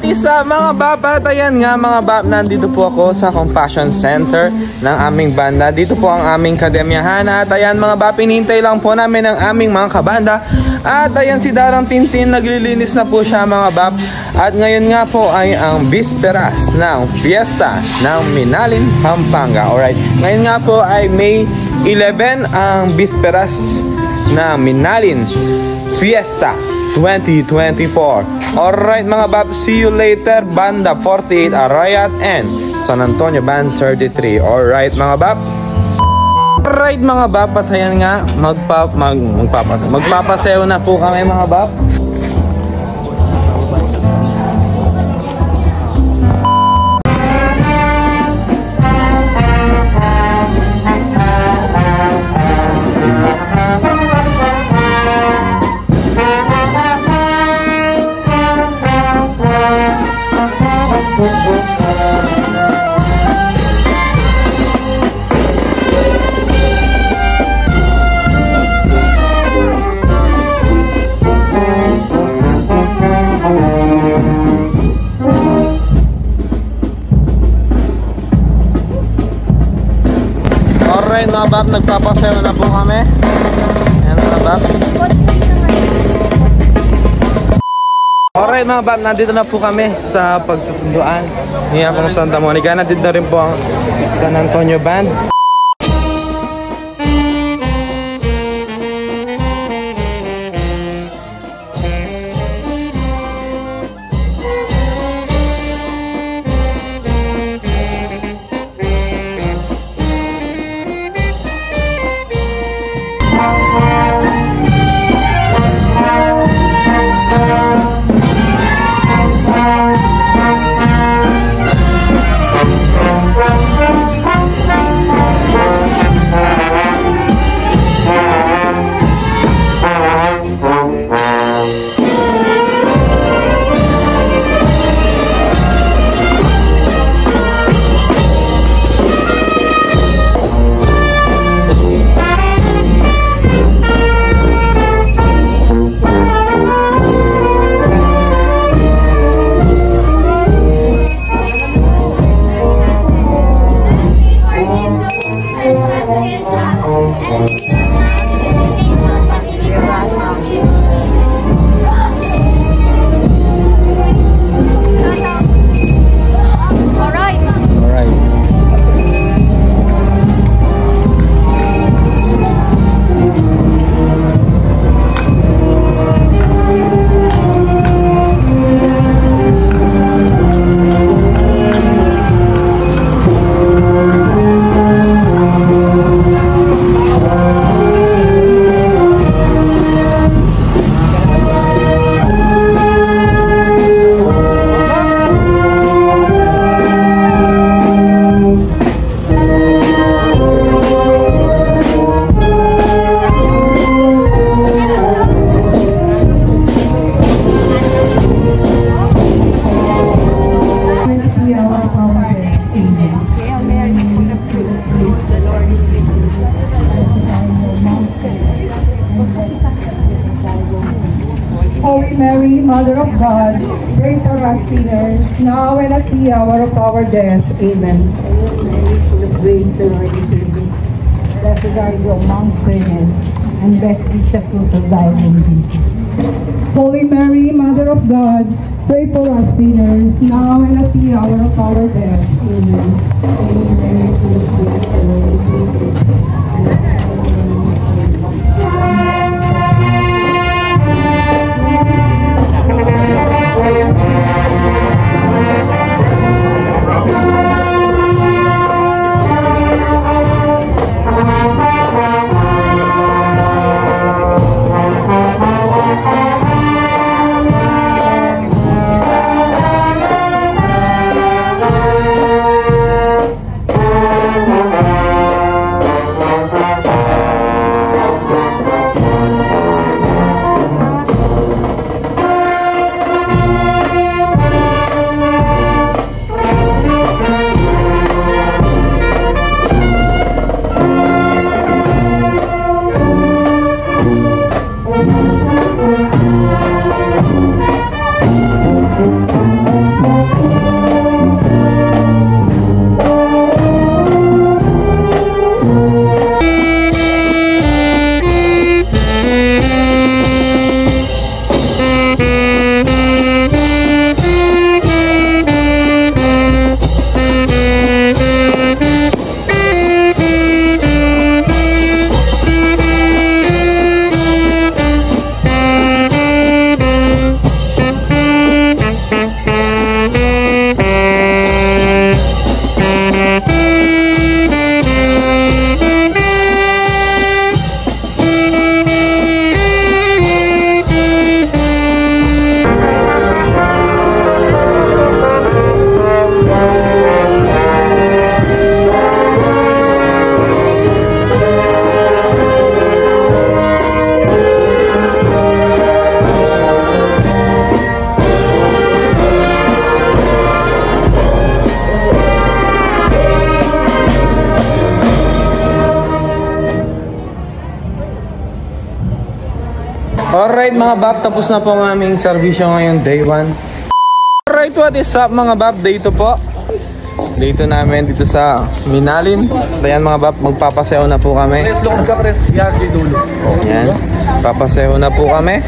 isa mga bab. At ayan nga mga bab, nandito po ako sa Compassion Center ng aming banda. Dito po ang aming kademyahan. At ayan mga bab, pinihintay lang po namin ang aming mga kabanda. At ayan si Darang Tintin, naglilinis na po siya mga bab. At ngayon nga po ay ang bisperas ng fiesta ng Minalin, Pampanga. Alright, ngayon nga po ay May 11 ang bisperas na Minalin Fiesta 2024. Alright mga bab, see you later. Banda 48 Arayat and San Antonio Band 33. Alright mga bab. Alright mga bab, at ayan nga magpapasayo na po kami mga bab. Alright mga bab, nagpapasayo na po kami. Ayan mga bab. Alright mga bab, nandito na po kami sa pagsusunduan ni akong Santa Monica. Nandito na rin po ang San Antonio Band. Holy Mary, Mother of God, pray for us sinners, now and at the hour of our death. Amen. Mary, full of grace, the Lord is with thee. Blessed are you amongst women, and blessed is the fruit of thy womb, Jesus. Holy Mary, Mother of God, pray for us sinners, now and at the hour of our death. Amen. Holy Mary, full of grace, the Lord is with thee. Alright mga bab, tapos na po ang aming servisyo ngayon, day 1. Alright, what is up mga bab? Day 2 po. Day 2 namin dito sa Minalin. Ayan mga bab, magpapasayaw na po kami. Ayan, papasayaw na po kami.